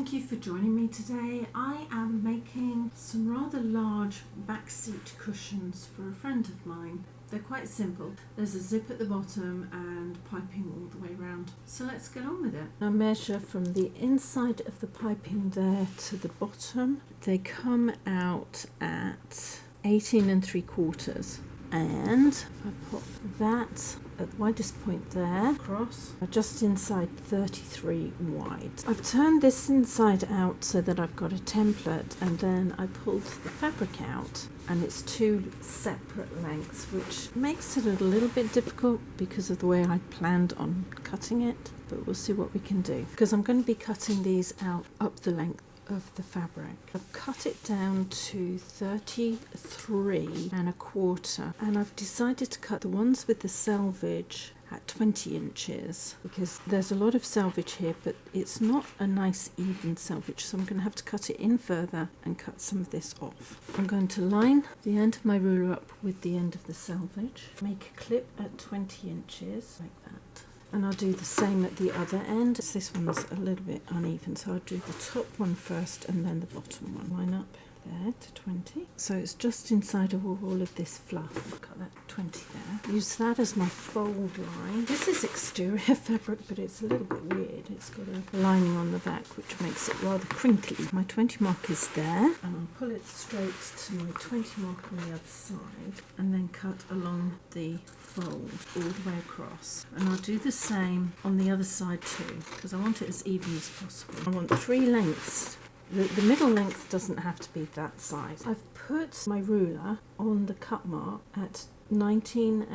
thank you for joining me today. I am making some rather large back seat cushions for a friend of mine. They're quite simple. There's a zip at the bottom and piping all the way around. So let's get on with it. I measure from the inside of the piping there to the bottom. They come out at 18 3/4. And I put that at the widest point there, across, just inside 33 wide. I've turned this inside out so that I've got a template, and then I pulled the fabric out, and it's two separate lengths, which makes it a little bit difficult because of the way I planned on cutting it, but we'll see what we can do. Because I'm going to be cutting these out up the length of the fabric. I've cut it down to 33 1/4, and I've decided to cut the ones with the selvage at 20 inches because there's a lot of selvage here, but it's not a nice even selvage, so I'm going to have to cut it in further and cut some of this off. I'm going to line the end of my ruler up with the end of the selvage, make a clip at 20 inches like that. And I'll do the same at the other end. This one's a little bit uneven, so I'll do the top one first and then the bottom one. Line up there to 20. So it's just inside of all of this fluff. Cut that 20 there. Use that as my fold line. This is exterior fabric, but it's a little bit weird. It's got a lining on the back, which makes it rather crinkly. My 20 mark is there, and I'll pull it straight to my 20 mark on the other side, and then cut along the fold all the way across. And I'll do the same on the other side too, because I want it as even as possible. I want 3 lengths. The middle length doesn't have to be that size. I've put my ruler on the cut mark at 19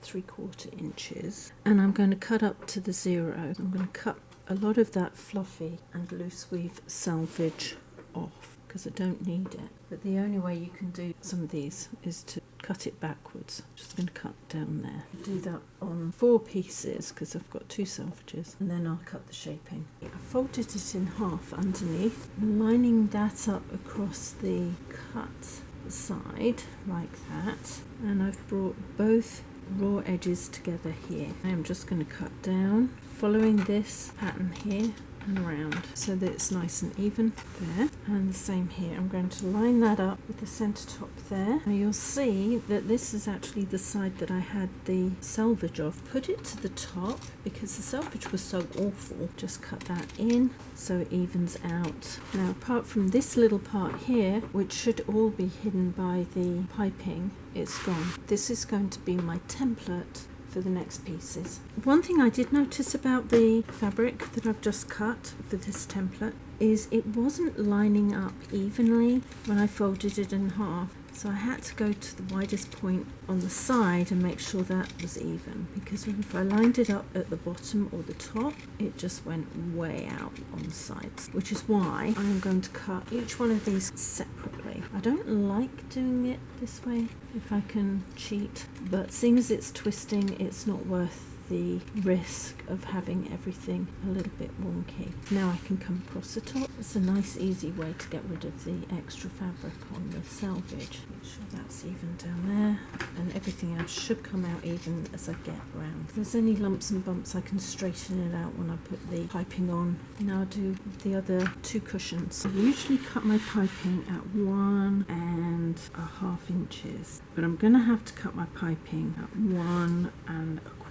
3/4 inches, and I'm going to cut up to the 0. I'm going to cut a lot of that fluffy and loose weave selvage off because I don't need it. But the only way you can do some of these is to cut it backwards. I'm just going to cut down there. Do that on 4 pieces because I've got 2 selvages, and then I'll cut the shaping. I folded it in half underneath, lining that up across the cut side like that, and I've brought both raw edges together here. I am just going to cut down following this pattern here and around so that it's nice and even there, and the same here. I'm going to line that up with the centre top there. Now you'll see that this is actually the side that I had the selvage off. Put it to the top because the selvage was so awful. Just cut that in so it evens out. Now apart from this little part here, which should all be hidden by the piping, it's gone. This is going to be my template for the next pieces. One thing I did notice about the fabric that I've just cut for this template is it wasn't lining up evenly when I folded it in half. So I had to go to the widest point on the side and make sure that was even, because if I lined it up at the bottom or the top, it just went way out on the sides, which is why I'm going to cut each one of these separately. I don't like doing it this way if I can cheat, but seeing as it's twisting, it's not worth the risk of having everything a little bit wonky. Now I can come across the top. It's a nice easy way to get rid of the extra fabric on the selvage. Make sure that's even down there, and everything else should come out even as I get around. If there's any lumps and bumps, I can straighten it out when I put the piping on. Now I'll do the other 2 cushions. I usually cut my piping at 1 1/2 inches, but I'm going to have to cut my piping at 1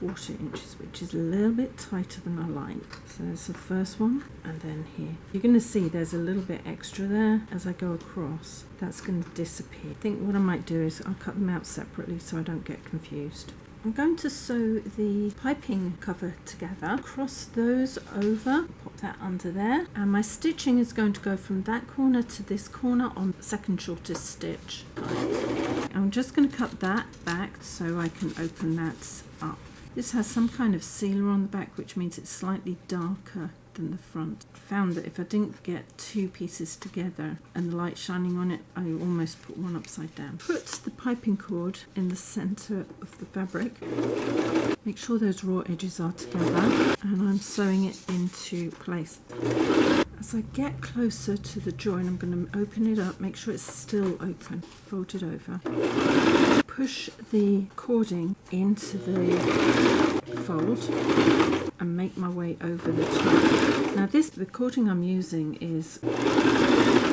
1/4 inches, which is a little bit tighter than I like. So there's the first one, and then here. You're going to see there's a little bit extra there as I go across. That's going to disappear. I think what I might do is I'll cut them out separately so I don't get confused. I'm going to sew the piping cover together, cross those over, pop that under there, and my stitching is going to go from that corner to this corner on the second shortest stitch. I'm just going to cut that back so I can open that up. This has some kind of sealer on the back, which means it's slightly darker than the front. I found that if I didn't get 2 pieces together and the light shining on it, I almost put one upside down. Put the piping cord in the centre of the fabric. Make sure those raw edges are together, and I'm sewing it into place. As I get closer to the join, I'm going to open it up, make sure it's still open, fold it over. Push the cording into the fold and make my way over the top. Now the cording I'm using is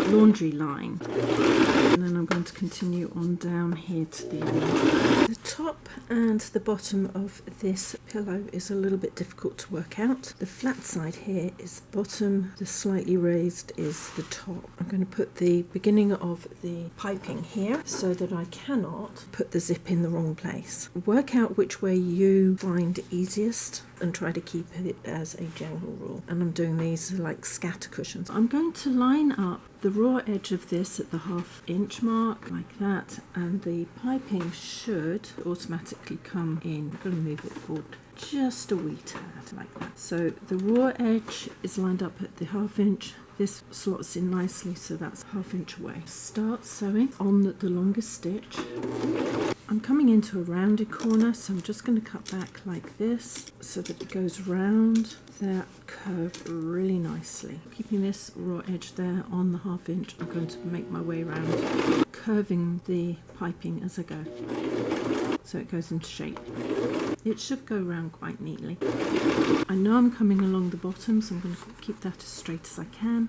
laundry line, and then I'm going to continue on down here to the end. The top and the bottom of this pillow is a little bit difficult to work out. The flat side here is the bottom, the slightly raised is the top. I'm going to put the beginning of the piping here so that I cannot put the zip in the wrong place. Work out which way you find easiest and try to keep it as a general rule. And I'm doing these like scatter cushions. I'm going to line up the raw edge of this at the 1/2 inch mark like that, and the piping should automatically come in. I'm going to move it forward just a wee tad like that. So the raw edge is lined up at the 1/2 inch. This slots in nicely, so that's 1/2 inch away. Start sewing on the longest stitch. I'm coming into a rounded corner, so I'm just going to cut back like this so that it goes round that curve really nicely. Keeping this raw edge there on the 1/2 inch, I'm going to make my way around, curving the piping as I go so it goes into shape. It should go around quite neatly. I know I'm coming along the bottom, so I'm going to keep that as straight as I can.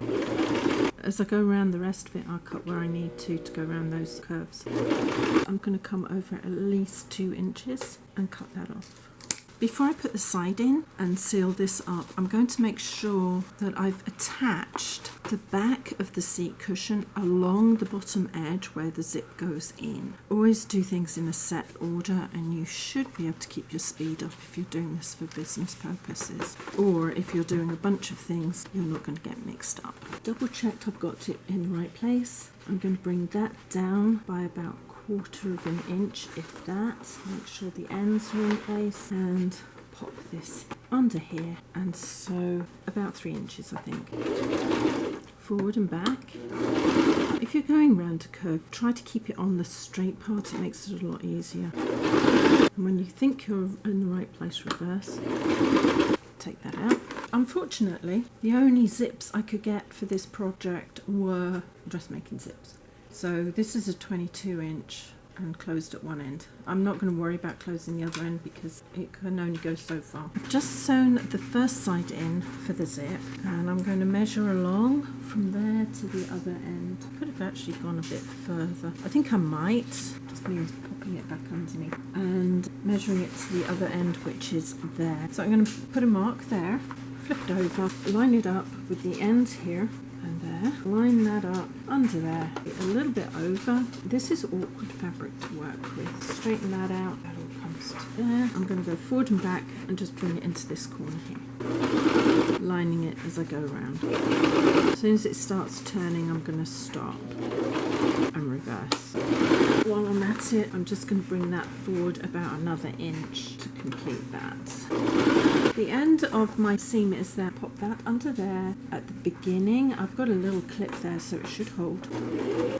As I go around the rest of it, I'll cut where I need to go around those curves. I'm going to come over at least 2 inches and cut that off. Before I put the side in and seal this up, I'm going to make sure that I've attached the back of the seat cushion along the bottom edge where the zip goes in. Always do things in a set order, and you should be able to keep your speed up if you're doing this for business purposes. Or if you're doing a bunch of things, you're not going to get mixed up. Double checked I've got it in the right place. I'm going to bring that down by about 1/4 inch, if that. Make sure the ends are in place and pop this under here and sew about 3 inches, I think. Forward and back. If you're going round a curve, try to keep it on the straight part, it makes it a lot easier. And when you think you're in the right place, reverse. Take that out. Unfortunately, the only zips I could get for this project were dressmaking zips. So this is a 22 inch and closed at one end. I'm not going to worry about closing the other end because it can only go so far. I've just sewn the first side in for the zip, and I'm going to measure along from there to the other end. Could have actually gone a bit further. I think I might. Just means popping it back underneath and measuring it to the other end, which is there. So I'm going to put a mark there, flip it over, line it up with the ends here and there, line that up under there, a little bit over. This is awkward fabric to work with. Straighten that out, that all comes to there. I'm going to go forward and back and just bring it into this corner here, lining it as I go around. As soon as it starts turning, I'm going to stop and reverse. While I'm at it, I'm just going to bring that forward about another inch to complete that. The end of my seam is there. Pop that under there at the beginning. I've got a little clip there so it should hold,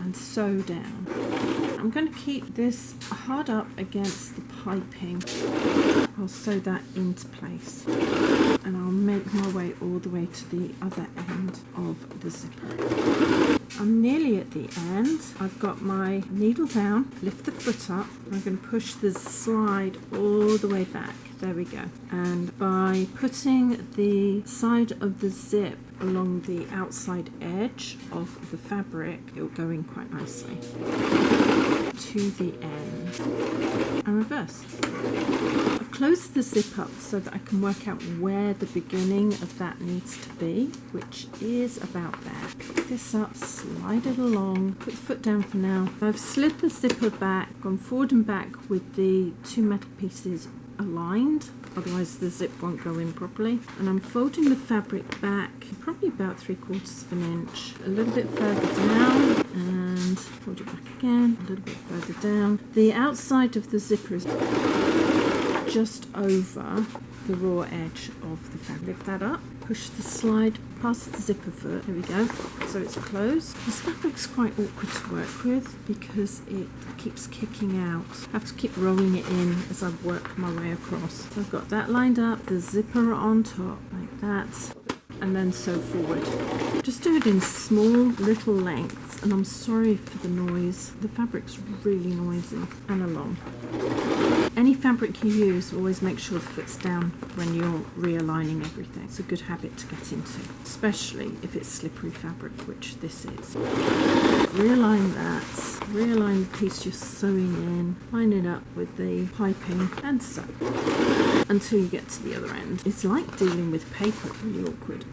and sew down. I'm going to keep this hard up against the piping. I'll sew that into place, and I'll make my way all the way to the other end of the zipper. I'm nearly at the end. I've got my needle down, lift the foot up. I'm going to push the slide all the way back. There we go. And by putting the side of the zip along the outside edge of the fabric, it will go in quite nicely to the end and reverse. I've closed the zip up so that I can work out where the beginning of that needs to be, which is about there. Pick this up, slide it along, put the foot down for now. I've slid the zipper back, gone forward and back with the 2 metal pieces aligned, otherwise the zip won't go in properly. And I'm folding the fabric back probably about 3/4 inch, a little bit further down, and fold it back again, a little bit further down. The outside of the zipper is just over the raw edge of the fabric. Lift that up, push the slide past the zipper foot, there we go, so it's closed. This fabric's quite awkward to work with because it keeps kicking out. I have to keep rolling it in as I work my way across. So I've got that lined up, the zipper on top like that, and then sew forward Just do it in small little lengths, and I'm sorry for the noise. The fabric's really noisy and long. Any fabric you use, always make sure the foot's down when you're realigning everything. It's a good habit to get into, especially if it's slippery fabric, which this is. Realign that, realign the piece you're sewing in, line it up with the piping and sew until you get to the other end. It's like dealing with paper, really awkward.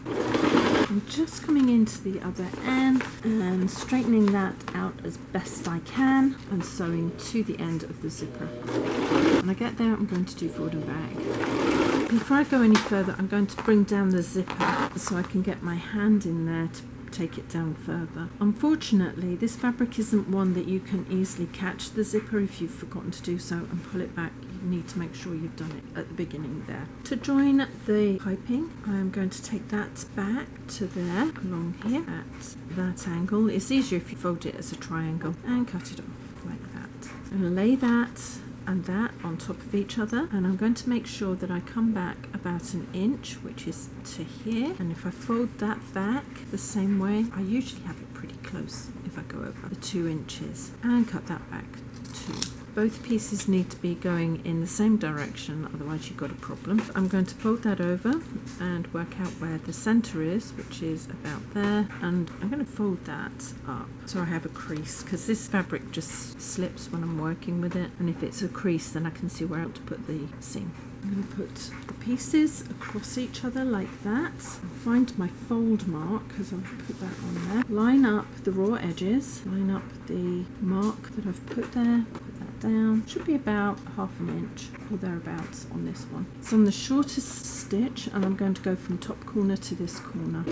I'm just coming into the other end and straightening that out as best I can and sewing to the end of the zipper. When I get there, I'm going to do forward and back. Before I go any further, I'm going to bring down the zipper so I can get my hand in there to take it down further. Unfortunately, this fabric isn't one that you can easily catch the zipper if you've forgotten to do so and pull it back. You need to make sure you've done it at the beginning there. To join the piping, I'm going to take that back to there, along here at that angle. It's easier if you fold it as a triangle and cut it off like that. I'm going to lay that and that on top of each other, and I'm going to make sure that I come back about an inch, which is to here, and if I fold that back the same way, I usually have it pretty close if I go over the 2 inches, and cut that back too. Both pieces need to be going in the same direction, otherwise you've got a problem. I'm going to fold that over and work out where the center is, which is about there, and I'm going to fold that up so I have a crease, because this fabric just slips when I'm working with it, and if it's a crease then I can see where to put the seam. I'm going to put the pieces across each other like that. Find my fold mark, because I've put that on there. Line up the raw edges, line up the mark that I've put there, put that down. Should be about ½ an inch or thereabouts on this one. It's on the shortest stitch, and I'm going to go from top corner to this corner.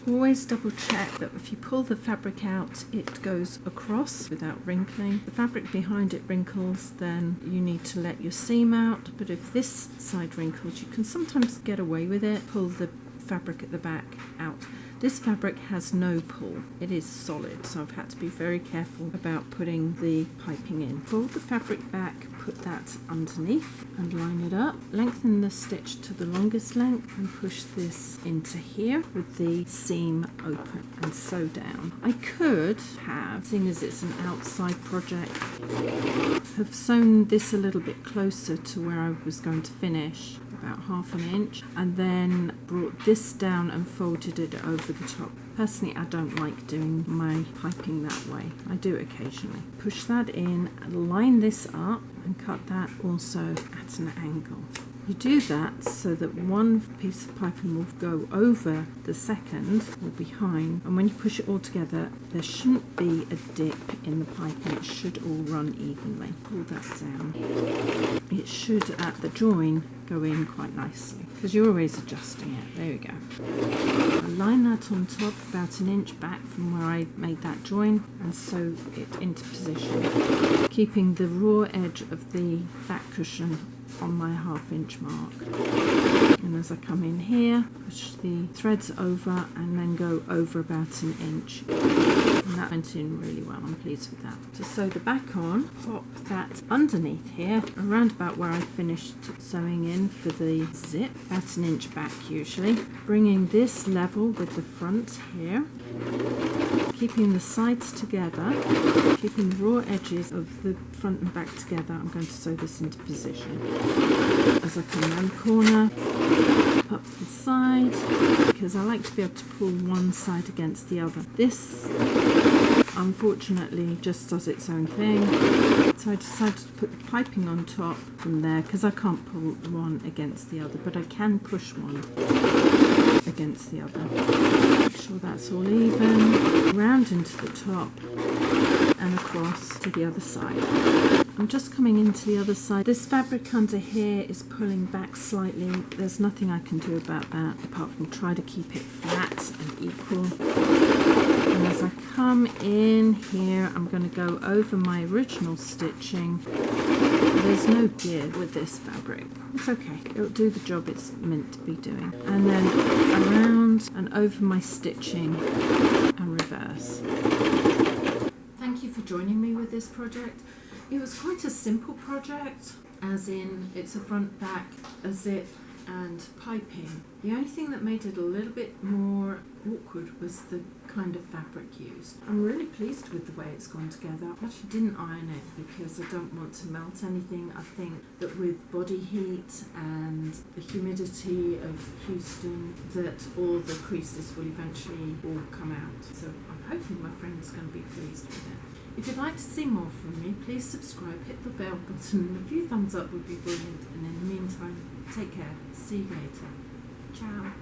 Always double check that if you pull the fabric out, it goes across without wrinkling. The fabric behind it wrinkles, then you need to let your seam out, but if this side wrinkles, you can sometimes get away with it. Pull the fabric at the back out. This fabric has no pull. It is solid, so I've had to be very careful about putting the piping in. Fold the fabric back, put that underneath and line it up. Lengthen the stitch to the longest length and push this into here with the seam open and sew down. I could have, seeing as it's an outside project, have sewn this a little bit closer to where I was going to finish, about ½ an inch, and then brought this down and folded it over the top. Personally, I don't like doing my piping that way. I do occasionally. Push that in, line this up and cut that also at an angle. You do that so that one piece of piping will go over the second or behind, and when you push it all together, there shouldn't be a dip in the piping. It should all run evenly. Pull that down. It should, at the join, go in quite nicely, because you're always adjusting it. There we go. Line that on top about an inch back from where I made that join and sew it into position, keeping the raw edge of the back cushion on my ½ inch mark. And as I come in here, push the threads over and then go over about an inch. And that went in really well. I'm pleased with that. To sew the back on, pop that underneath here, around about where I finished sewing in for the zip, about an inch back usually. Bringing this level with the front here, keeping the sides together, keeping the raw edges of the front and back together. I'm going to sew this into position. As I come around the corner, up the side, because I like to be able to pull one side against the other. This, unfortunately, just does its own thing. So I decided to put the piping on top from there, because I can't pull one against the other, but I can push one against the other. Make sure that's all even, round into the top and across to the other side. I'm just coming into the other side. This fabric under here is pulling back slightly. There's nothing I can do about that apart from try to keep it flat and equal. And as I come in here, I'm going to go over my original stitching. There's no give with this fabric. It's okay. It'll do the job it's meant to be doing. And then around and over my stitching and reverse. Thank you for joining me with this project. It was quite a simple project, as in it's a front, back, a zip and piping. The only thing that made it a little bit more awkward was the kind of fabric used. I'm really pleased with the way it's gone together. I actually didn't iron it because I don't want to melt anything. I think that with body heat and the humidity of Houston, that all the creases will eventually all come out. So I'm hoping my friend's going to be pleased with it. If you'd like to see more from me, please subscribe, hit the bell button, and a few thumbs up would be brilliant. And in the meantime, take care. See you later. Ciao.